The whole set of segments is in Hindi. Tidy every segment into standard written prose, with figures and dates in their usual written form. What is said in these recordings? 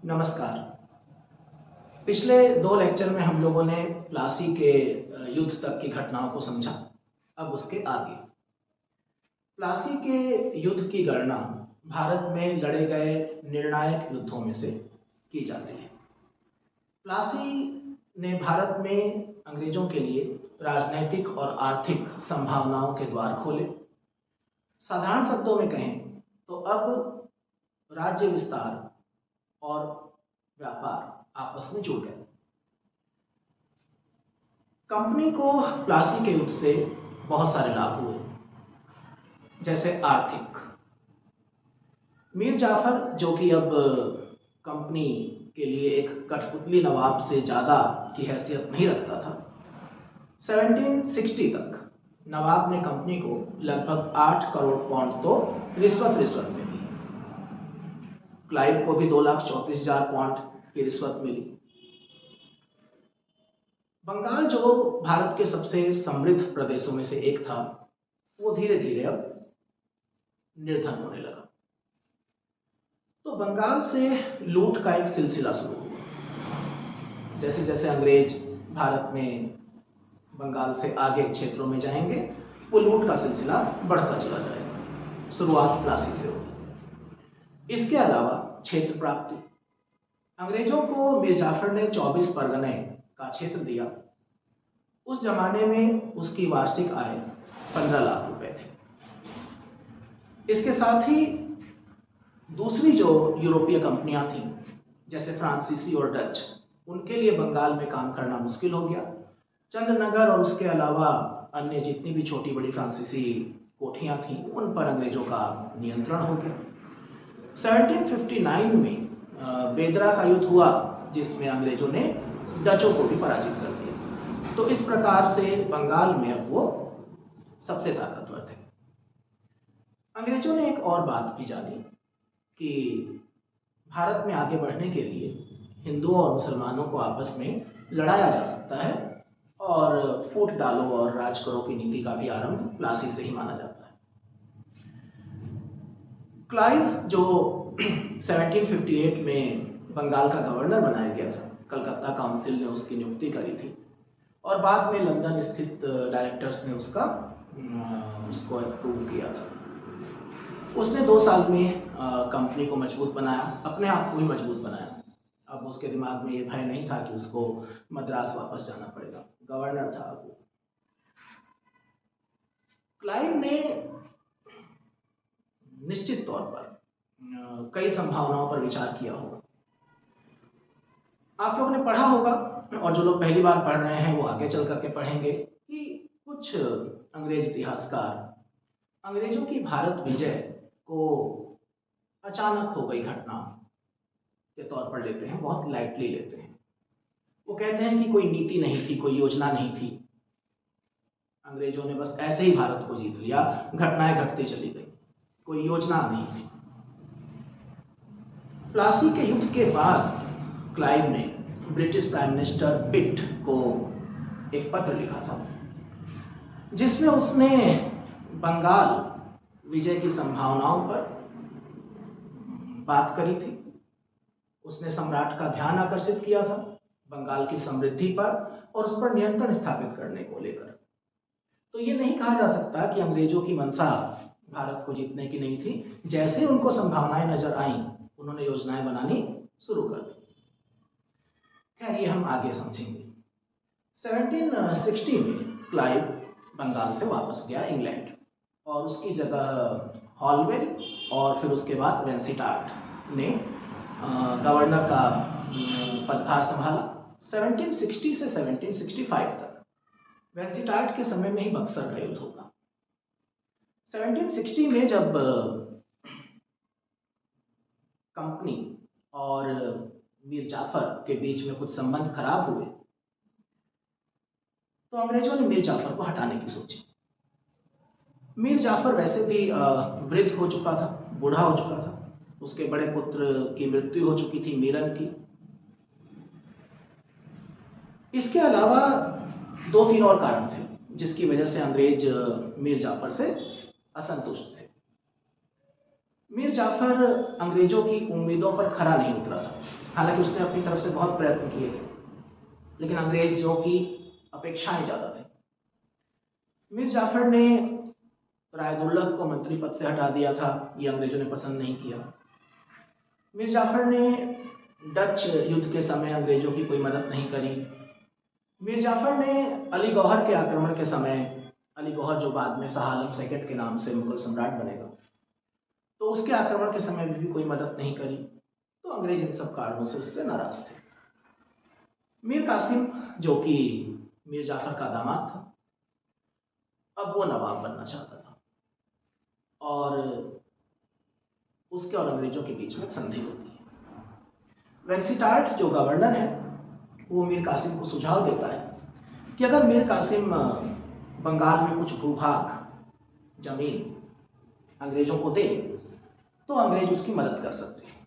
नमस्कार। पिछले 2 लेक्चर में हम लोगों ने प्लासी के युद्ध तक की घटनाओं को समझा। अब उसके आगे प्लासी के युद्ध की गणना भारत में लड़े गए निर्णायक युद्धों में से की जाती है। प्लासी ने भारत में अंग्रेजों के लिए राजनैतिक और आर्थिक संभावनाओं के द्वार खोले। साधारण शब्दों में कहें तो अब राज्य विस्तार और व्यापार आपस में जुड़ गए। कंपनी को प्लासी के युद्ध से बहुत सारे लाभ हुए, जैसे आर्थिक। मीर जाफर, जो कि अब कंपनी के लिए एक कठपुतली नवाब से ज़्यादा की हैसियत नहीं रखता था, 1760 तक नवाब ने कंपनी को लगभग 8 करोड़ पाउंड तो रिश्वत में दी। क्लाइव को भी 2,34,000 पाउंड की रिश्वत मिली। बंगाल, जो भारत के सबसे समृद्ध प्रदेशों में से एक था, वो धीरे धीरे अब निर्धन होने लगा। तो बंगाल से लूट का एक सिलसिला शुरू हुआ। जैसे जैसे अंग्रेज भारत में बंगाल से आगे क्षेत्रों में जाएंगे, वो लूट का सिलसिला बढ़ता चला जाएगा। शुरुआत प्लासी से होगी। इसके अलावा क्षेत्र प्राप्ति। अंग्रेजों को मीर जाफर ने 24 परगने का क्षेत्र दिया। उस जमाने में उसकी वार्षिक आय 15 लाख रुपए थी। इसके साथ ही दूसरी जो यूरोपीय कंपनियां थीं, जैसे फ्रांसीसी और डच, उनके लिए बंगाल में काम करना मुश्किल हो गया। चंद्रनगर और उसके अलावा अन्य जितनी भी छोटी बड़ी फ्रांसीसी कोठियां थीं, उन पर अंग्रेजों का नियंत्रण हो गया। 1759 में बेदरा का युद्ध हुआ, जिसमें अंग्रेजों ने डचों को भी पराजित कर दिया। तो इस प्रकार से बंगाल में अब वो सबसे ताकतवर थे। अंग्रेजों ने एक और बात भी जानी कि भारत में आगे बढ़ने के लिए हिंदुओं और मुसलमानों को आपस में लड़ाया जा सकता है, और फूट डालो और राज करो की नीति का भी आरंभ प्लासी से ही माना जाता है। क्लाइव, जो 1758 में बंगाल का गवर्नर बनाया गया था, कलकत्ता काउंसिल ने उसकी नियुक्ति करी थी, और बाद में लंदन स्थित डायरेक्टर्स ने उसको अप्रूव किया था। उसने 2 साल में कंपनी को मजबूत बनाया, अपने आप को ही मजबूत बनाया। अब उसके दिमाग में ये भय नहीं था कि उसको मद्रास वापस जाना पड़ेगा, गवर्नर था वो। क्लाइव ने निश्चित तौर पर कई संभावनाओं पर विचार किया होगा। आप लोगों ने पढ़ा होगा, और जो लोग पहली बार पढ़ रहे हैं वो आगे चल करके पढ़ेंगे, कि कुछ अंग्रेज इतिहासकार अंग्रेजों की भारत विजय को अचानक हो गई घटना के तौर पर लेते हैं, बहुत लाइटली लेते हैं। वो कहते हैं कि कोई नीति नहीं थी, कोई योजना नहीं थी, अंग्रेजों ने बस ऐसे ही भारत को जीत लिया, घटनाएं घटती चली गई, कोई योजना नहीं थी। प्लासी के युद्ध के बाद क्लाइव ने ब्रिटिश प्राइम मिनिस्टर पिट को एक पत्र लिखा था, जिसमें उसने बंगाल विजय की संभावनाओं पर बात करी थी। उसने सम्राट का ध्यान आकर्षित किया था बंगाल की समृद्धि पर और उस पर नियंत्रण स्थापित करने को लेकर। तो ये नहीं कहा जा सकता कि अंग्रेजों की मंशा भारत को जीतने की नहीं थी। जैसे उनको संभावनाएं नजर आईं, उन्होंने योजनाएं बनानी शुरू कर दी। खैर, ये हम आगे समझेंगे। 1760 में क्लाइव बंगाल से वापस गया इंग्लैंड, और उसकी जगह हॉलवेल और फिर उसके बाद वेंसिटार्ट ने गवर्नर का पदभार संभाला। 1760 से 1765 तक। वेंसिटार्ट के समय में ही बक्सर का युद्ध होगा। 1760 में जब कंपनी और मीर जाफर के बीच में कुछ संबंध खराब हुए, तो अंग्रेजों ने मीर जाफर को हटाने की सोची। मीर जाफर वैसे भी वृद्ध हो चुका था, बूढ़ा हो चुका था। उसके बड़े पुत्र की मृत्यु हो चुकी थी, मीरन की। इसके अलावा 2-3 और कारण थे जिसकी वजह से अंग्रेज मीर जाफर से असंतुष्ट थे। मीर जाफर अंग्रेजों की उम्मीदों पर खरा नहीं उतरा था। हालांकि उसने अपनी तरफ से बहुत प्रयत्न किए थे, लेकिन अंग्रेजों की अपेक्षाएं ज़्यादा थी। मीर जाफर ने रायदुल्लह को मंत्री पद से हटा दिया था, ये अंग्रेजों ने पसंद नहीं किया। मीर जाफर ने डच युद्ध के समय अंग्रेजों की कोई मदद नहीं करी। मीर जाफर ने अली गौहर के आक्रमण के समय, अली गौहर जो बाद में शाह आलम सेकंड के नाम से मुगल सम्राट बनेगा, तो उसके आक्रमण के समय भी कोई मदद नहीं करी। तो अंग्रेज इन सब कारणों से उससे नाराज थे। मीर कासिम, जो कि मीर जाफर का दामाद था, अब वो नवाब बनना चाहता था और उसके और अंग्रेजों के बीच में संधि होती है। वेंसिटार्ट जो गवर्नर है, वो मीर कासिम को सुझाव देता है कि अगर मीर कासिम बंगाल में कुछ भूभाग, जमीन अंग्रेजों को दे तो अंग्रेज उसकी मदद कर सकते हैं।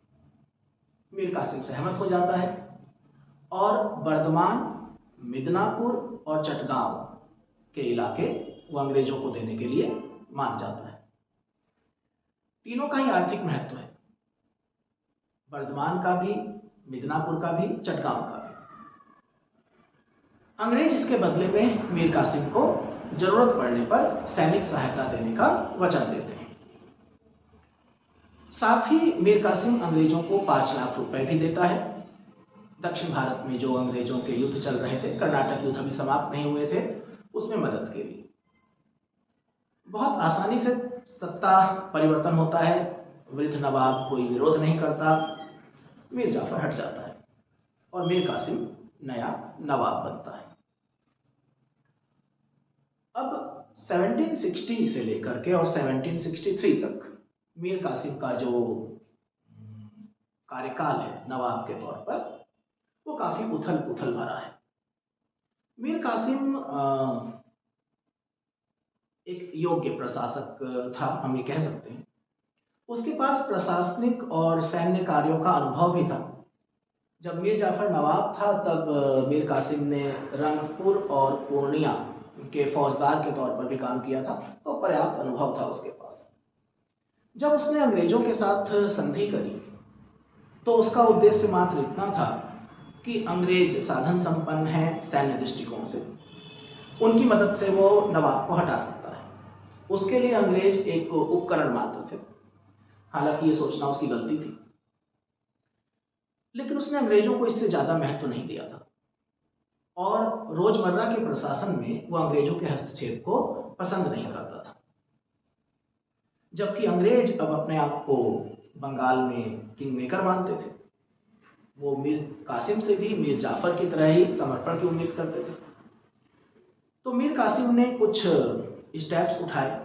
मीर कासिम सहमत हो जाता है और बर्धमान, मिदनापुर और चटगांव के इलाके वो अंग्रेजों को देने के लिए मान जाता है। तीनों का ही आर्थिक महत्व है, बर्धमान का भी, मिदनापुर का भी, चटगांव का भी। अंग्रेज इसके बदले में मीर कासिम को जरूरत पड़ने पर सैनिक सहायता देने का वचन देते हैं। साथ ही मीर कासिम अंग्रेजों को 5 लाख रुपए भी देता है। दक्षिण भारत में जो अंग्रेजों के युद्ध चल रहे थे, कर्नाटक युद्ध अभी समाप्त नहीं हुए थे, उसमें मदद के लिए। बहुत आसानी से सत्ता परिवर्तन होता है, वृद्ध नवाब कोई विरोध नहीं करता, मीर जाफर हट जाता है और मीर कासिम नया नवाब बनता है। अब 1760 से लेकर के और 1763 तक मीर कासिम का जो कार्यकाल है नवाब के तौर पर, वो काफी उथल पुथल भरा है। मीर कासिम एक योग्य प्रशासक था, हम ये कह सकते हैं। उसके पास प्रशासनिक और सैन्य कार्यों का अनुभव भी था। जब मीर जाफर नवाब था तब मीर कासिम ने रंगपुर और पूर्णिया के फौजदार के तौर पर भी काम किया था, तो पर्याप्त अनुभव था उसके पास। जब उसने अंग्रेजों के साथ संधि करी तो उसका उद्देश्य मात्र इतना था कि अंग्रेज साधन संपन्न हैं सैन्य दृष्टिकोण से, उनकी मदद से वो नवाब को हटा सकता है। उसके लिए अंग्रेज एक उपकरण मात्र थे। हालांकि ये सोचना उसकी गलती थी, लेकिन उसने अंग्रेजों को इससे ज्यादा महत्व नहीं दिया था और रोजमर्रा के प्रशासन में वो अंग्रेजों के हस्तक्षेप को पसंद नहीं करता था। जबकि अंग्रेज अब अपने आप को बंगाल में किंग मेकर मानते थे, वो मीर कासिम से भी मीर जाफर की तरह ही समर्पण की उम्मीद करते थे। तो मीर कासिम ने कुछ स्टेप्स उठाए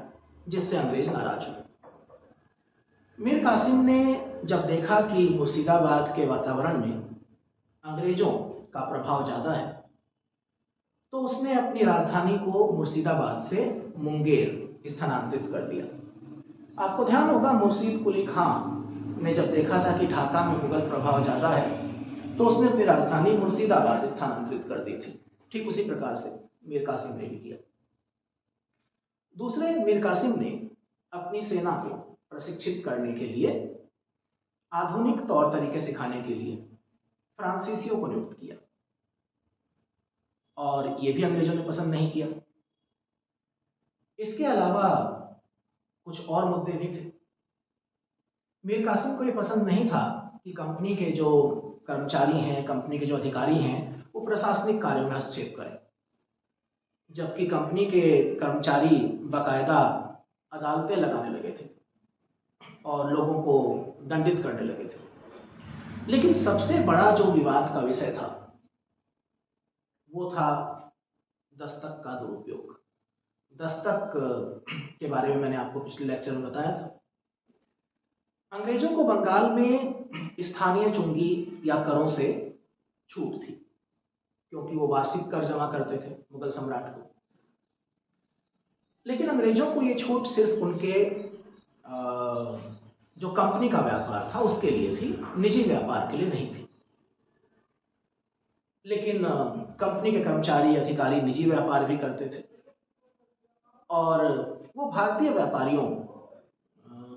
जिससे अंग्रेज नाराज हुए। मीर कासिम ने जब देखा कि मुर्शिदाबाद के वातावरण में अंग्रेजों का प्रभाव ज्यादा है, तो उसने अपनी राजधानी को मुर्शिदाबाद से मुंगेर स्थानांतरित कर दिया। आपको ध्यान होगा, मुर्शीद कुली खां ने जब देखा था कि ढाका में मुगल प्रभाव ज्यादा है, तो उसने अपनी राजधानी मुर्शिदाबाद स्थानांतरित कर दी थी। ठीक उसी प्रकार से मीर कासिम ने भी किया। दूसरे, मीर कासिम ने अपनी सेना को प्रशिक्षित करने के लिए, आधुनिक तौर तरीके सिखाने के लिए फ्रांसीसियों को नियुक्त किया और ये भी अंग्रेजों ने पसंद नहीं किया। इसके अलावा कुछ और मुद्दे भी थे। मीर कासिम को ये पसंद नहीं था कि कंपनी के जो कर्मचारी हैं, कंपनी के जो अधिकारी हैं, वो प्रशासनिक कार्यों में हस्तक्षेप करें, जबकि कंपनी के कर्मचारी बाकायदा अदालतें लगाने लगे थे और लोगों को दंडित करने लगे थे। लेकिन सबसे बड़ा जो विवाद का विषय था वो था दस्तक का दुरुपयोग। दस्तक के बारे में मैंने आपको पिछले लेक्चर में बताया था। अंग्रेजों को बंगाल में स्थानीय चुंगी या करों से छूट थी, क्योंकि वो वार्षिक कर जमा करते थे मुगल सम्राट को। लेकिन अंग्रेजों को ये छूट सिर्फ उनके जो कंपनी का व्यापार था उसके लिए थी, निजी व्यापार के लिए नहीं थी। लेकिन कंपनी के कर्मचारी, अधिकारी निजी व्यापार भी करते थे और वो भारतीय व्यापारियों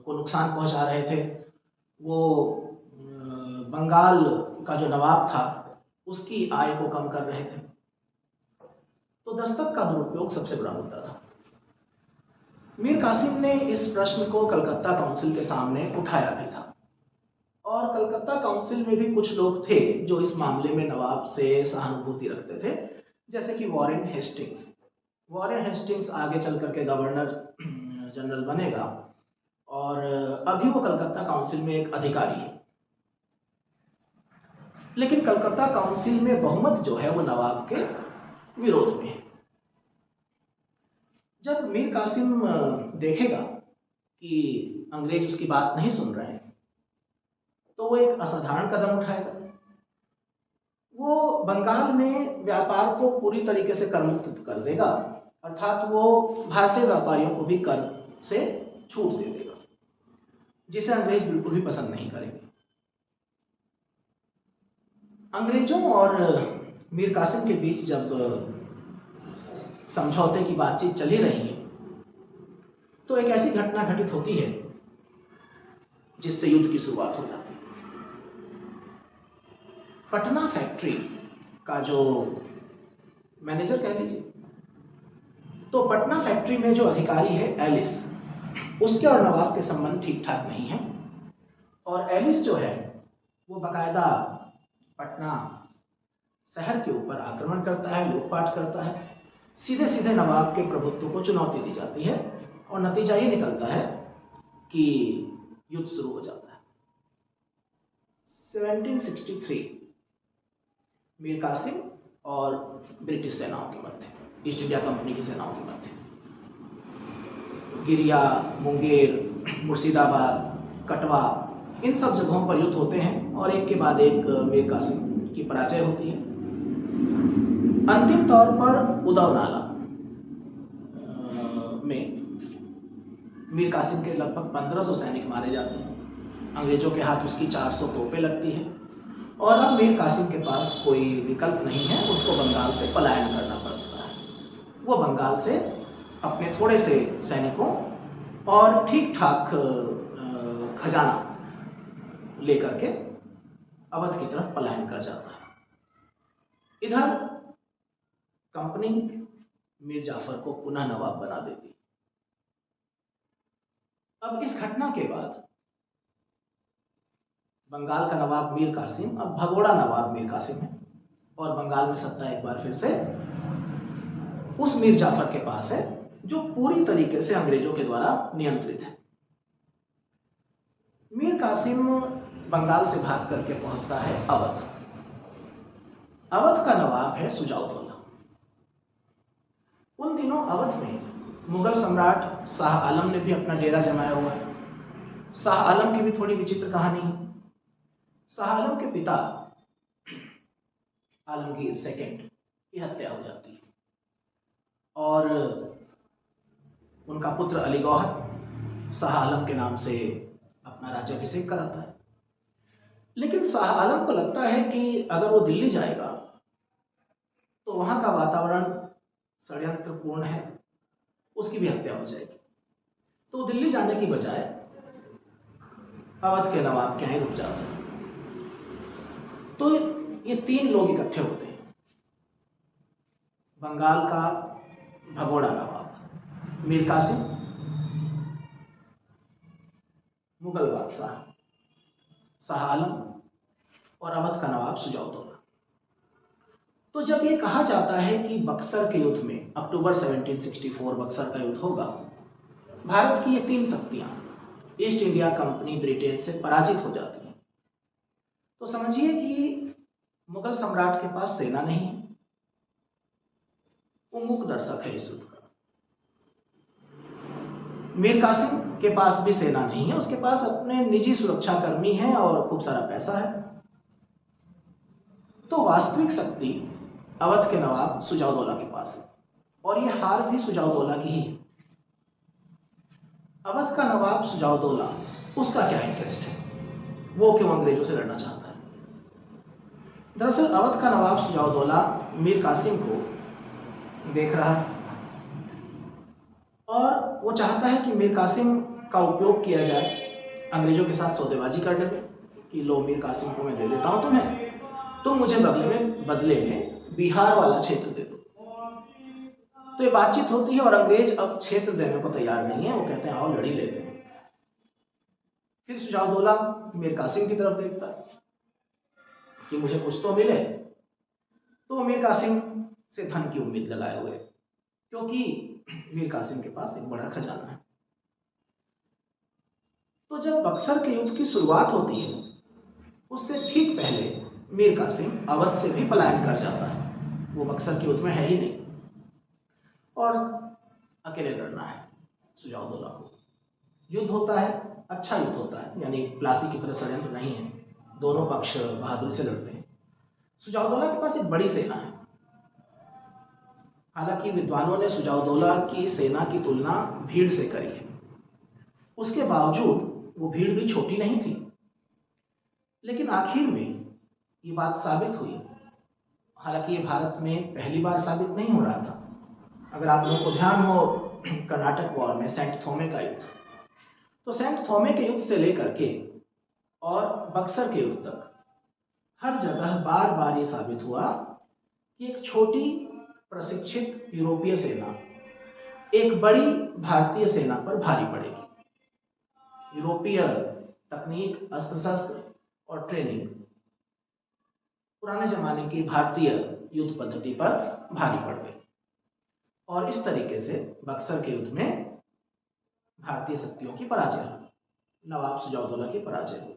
को नुकसान पहुंचा रहे थे। वो बंगाल का जो नवाब था उसकी आय को कम कर रहे थे। तो दस्तक का दुरुपयोग सबसे बड़ा मुद्दा था। मीर कासिम ने इस प्रश्न को कलकत्ता काउंसिल के सामने उठाया भी था और कलकत्ता काउंसिल में भी कुछ लोग थे जो इस मामले में नवाब से सहानुभूति रखते थे, जैसे कि वॉरेन हेस्टिंग्स। वॉरेन हेस्टिंग्स आगे चल करके गवर्नर जनरल बनेगा और अभी वो कलकत्ता काउंसिल में एक अधिकारी है। लेकिन कलकत्ता काउंसिल में बहुमत जो है वो नवाब के विरोध में है। जब मीर कासिम देखेगा कि अंग्रेज उसकी बात नहीं सुन रहे हैं तो वो एक असाधारण कदम उठाएगा। वो बंगाल में व्यापार को पूरी तरीके से कर मुक्त कर देगा, अर्थात वो भारतीय व्यापारियों को भी कर से छूट दे देगा, जिसे अंग्रेज बिल्कुल भी पसंद नहीं करेंगे। अंग्रेजों और मीर कासिम के बीच जब समझौते की बातचीत चली रही है तो एक ऐसी घटना घटित होती है जिससे युद्ध की शुरुआत हो जाती है। पटना फैक्ट्री का जो मैनेजर कह लीजिए, तो पटना फैक्ट्री में जो अधिकारी है एलिस, उसके और नवाब के संबंध ठीक ठाक नहीं है और एलिस जो है वो बाकायदा पटना शहर के ऊपर आक्रमण करता है, लूटपाट करता है। सीधे सीधे नवाब के प्रभुत्व को चुनौती दी जाती है और नतीजा ये निकलता है कि युद्ध शुरू हो जाता है। 1763 मीर कासिम और ब्रिटिश सेनाओं के मध्य, ईस्ट इंडिया कंपनी की सेनाओं के मध्य गिरिया, मुंगेर, मुर्शिदाबाद, कटवा, इन सब जगहों पर युद्ध होते हैं और एक के बाद एक मीर कासिम की पराजय होती है। अंतिम तौर पर उदव नाला में मीर कासिम के लगभग 1500 सैनिक मारे जाते हैं। अंग्रेजों के हाथ उसकी 400 तोपें लगती हैं और अब मीर कासिम के पास कोई विकल्प नहीं है, उसको बंगाल से पलायन करना पड़ता है। वो बंगाल से अपने थोड़े से सैनिकों और ठीक ठाक खजाना लेकर के अवध की तरफ पलायन कर जाता है। इधर कंपनी मीर जाफर को पुनः नवाब बना देती। अब इस घटना के बाद बंगाल का नवाब मीर कासिम अब भगोड़ा नवाब मीर कासिम है और बंगाल में सत्ता एक बार फिर से उस मीर जाफर के पास है जो पूरी तरीके से अंग्रेजों के द्वारा नियंत्रित है। मीर कासिम बंगाल से भाग करके पहुंचता है अवध। अवध का नवाब है सुजाउद्दौला। उन दिनों अवध में मुगल सम्राट शाह आलम ने भी अपना डेरा जमाया हुआ है। शाह आलम की भी थोड़ी विचित्र कहानी है। शाह आलम के पिता आलमगीर सेकंड की हत्या हो जाती है और उनका पुत्र अली गौहर शाह आलम के नाम से अपना राज्याभिषेक कराता है। लेकिन शाह आलम को लगता है कि अगर वो दिल्ली जाएगा तो वहां का वातावरण षड्यंत्रपूर्ण है, उसकी भी हत्या हो जाएगी। तो दिल्ली जाने की बजाय अवध के नवाब के यहाँ रुक जाता है। तो ये तीन लोग इकट्ठे होते हैं। बंगाल का भगोड़ा नवाब मीर कासिम, मुगल बादशाह शाह आलम और अवध का नवाब सुजाउद्दौला। तो जब ये कहा जाता है कि बक्सर के युद्ध में अक्टूबर 1764 बक्सर का युद्ध होगा, भारत की ये तीन शक्तियां ईस्ट इंडिया कंपनी ब्रिटेन से पराजित हो जाती हैं, तो समझिए कि मुगल सम्राट के पास सेना नहीं है, वो मूक दर्शक है इस युद्ध का। मीर कासिम के पास भी सेना नहीं है, उसके पास अपने निजी सुरक्षा कर्मी हैं और खूब सारा पैसा है। तो वास्तविक शक्ति अवध के नवाब सुजाउद्दौला के पास है और ये हार भी सुजाउद्दौला की ही है। अवध का नवाब सुजाउद्दौला, उसका क्या इंटरेस्ट है, वो क्यों अंग्रेजों से लड़ना चाहता है? दरअसल अवध का नवाब सुजाउद्दौला मीर कासिम को देख रहा है और वो चाहता है कि मीर कासिम का उपयोग किया जाए अंग्रेजों के साथ सौदेबाजी करने में, कि लो मीर कासिम को मैं दे देता हूं तुम्हें तुम मुझे बदले में बिहार वाला क्षेत्र दे दो। तो ये बातचीत होती है और अंग्रेज अब क्षेत्र देने को तैयार नहीं है, वो कहते हैं आओ लड़ी लेते हैं। फिर सुजाउद्दौला मीर कासिम की तरफ देखता है कि मुझे कुछ तो मिले, तो मीर कासिम से धन की उम्मीद लगाए हुए, क्योंकि मीर कासिम के पास एक बड़ा खजाना है। तो जब बक्सर के युद्ध की शुरुआत होती है उससे ठीक पहले मीर कासिम अवध से भी पलायन कर जाता है, वो बक्सर के युद्ध में है ही नहीं और अकेले लड़ना है सुजाउद्दौला को। युद्ध होता है, अच्छा युद्ध होता है, यानी प्लासी की तरह षड्यंत्र नहीं है, दोनों पक्ष बहादुरी से लड़ते हैं। सुजाउद्दौला के पास एक बड़ी सेना है, हालांकि विद्वानों ने सुजाउद्दौला की सेना की तुलना भीड़ से करी है, उसके बावजूद वो भीड़ भी छोटी नहीं थी। लेकिन आखिर में ये बात साबित हुई, हालांकि ये भारत में पहली बार साबित नहीं हो रहा था। अगर आप लोगों को ध्यान हो कर्नाटक वॉर में सेंट थोमे का युद्ध, तो सेंट थोमे के युद्ध से लेकर के और बक्सर के युद्ध तक हर जगह बार बार ये साबित हुआ कि एक छोटी प्रशिक्षित यूरोपीय सेना एक बड़ी भारतीय सेना पर भारी पड़ेगी। यूरोपीय तकनीक, अस्त्र शस्त्र और ट्रेनिंग पुराने जमाने की भारतीय युद्ध पद्धति पर भारी पड़ गई और इस तरीके से बक्सर के युद्ध में भारतीय शक्तियों की पराजय हुई, नवाब सुजाउद्दौला की पराजय हुई।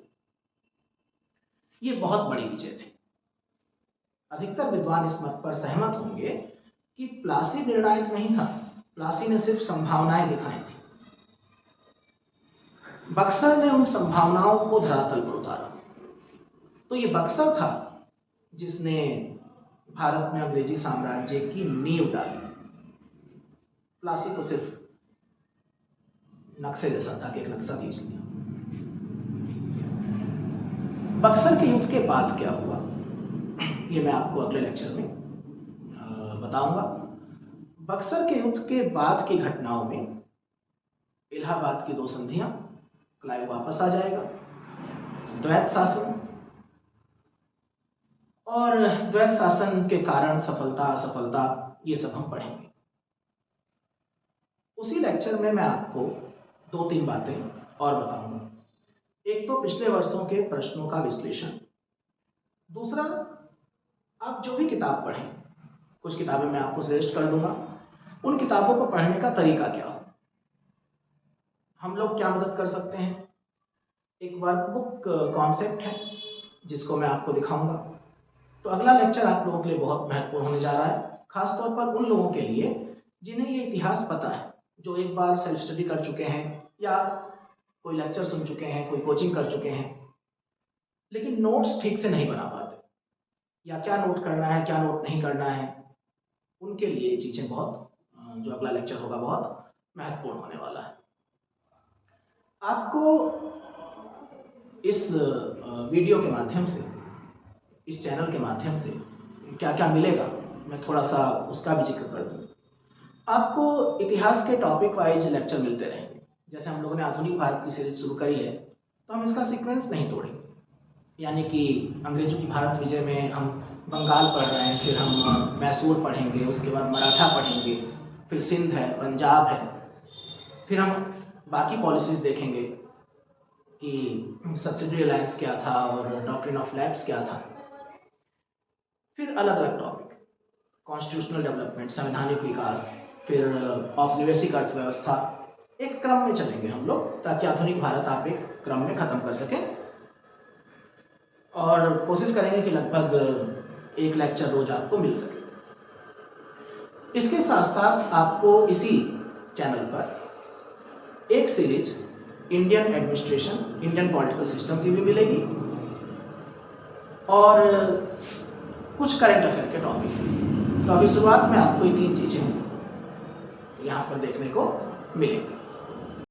ये बहुत बड़ी विजय थी। अधिकतर विद्वान इस मत पर सहमत होंगे कि प्लासी निर्णायक नहीं था, प्लासी ने सिर्फ संभावनाएं दिखाई थी। बक्सर ने उन संभावनाओं को धरातल पर उतारा। तो ये बक्सर था जिसने भारत में अंग्रेजी साम्राज्य की नींव डाली। प्लासी तो सिर्फ नक्शे जैसा था कि एक नक्शा खींच लिया। बक्सर के युद्ध के बाद क्या हुआ ये मैं आपको अगले लेक्चर में बताऊंगा। बक्सर के युद्ध के बाद की घटनाओं में इलाहाबाद की 2 संधियां, क्लाइव वापस आ जाएगा, द्वैत शासन और द्वैत शासन के कारण सफलता असफलता ये सब हम पढ़ेंगे। उसी लेक्चर में मैं आपको 2-3 बातें और बताऊंगा। एक तो पिछले वर्षों के प्रश्नों का विश्लेषण, दूसरा आप जो भी किताब पढ़ें, कुछ किताबें मैं आपको सजेस्ट कर दूंगा, उन किताबों को पढ़ने का तरीका क्या हो, हम लोग क्या मदद कर सकते हैं। एक वर्कबुक कॉन्सेप्ट है जिसको मैं आपको दिखाऊंगा। तो अगला लेक्चर आप लोगों के लिए बहुत महत्वपूर्ण होने जा रहा है, खासतौर पर उन लोगों के लिए जिन्हें ये इतिहास पता है, जो एक बार सेल्फ स्टडी कर चुके हैं या कोई लेक्चर सुन चुके हैं, कोई कोचिंग कर चुके हैं, लेकिन नोट्स ठीक से नहीं बना पाते, या क्या नोट करना है क्या नोट नहीं करना है, उनके लिए ये चीज़ें बहुत, जो अगला लेक्चर होगा बहुत महत्वपूर्ण होने वाला है। आपको इस वीडियो के माध्यम से, इस चैनल के माध्यम से क्या क्या मिलेगा, मैं थोड़ा सा उसका भी जिक्र कर दूँ। आपको इतिहास के टॉपिक वाइज लेक्चर मिलते रहेंगे। जैसे हम लोगों ने आधुनिक भारत की सीरीज शुरू करी है, तो हम इसका सीक्वेंस नहीं तोड़ेंगे, यानी कि अंग्रेजों की भारत विजय में हम बंगाल पढ़ रहे हैं, फिर हम मैसूर पढ़ेंगे, उसके बाद मराठा पढ़ेंगे, फिर सिंध है, पंजाब है, फिर हम बाकी पॉलिसीज देखेंगे कि सब्सिडी अलायंस क्या था और डॉक्ट्रिन ऑफ लैप्स क्या था, फिर अलग अलग टॉपिक, कॉन्स्टिट्यूशनल डेवलपमेंट, संवैधानिक विकास, फिर औपनिवेशिक अर्थव्यवस्था, एक क्रम में चलेंगे हम लोग, ताकि आधुनिक भारत आप एक क्रम में खत्म कर सकें। और कोशिश करेंगे कि लगभग एक लेक्चर रोज आपको मिल सके। इसके साथ साथ आपको इसी चैनल पर एक series Indian administration, Indian political system की भी मिलेगी और कुछ करंट अफेयर के टॉपिक। तो अभी शुरुआत में आपको ये 3 चीजें यहाँ पर देखने को मिलेंगी।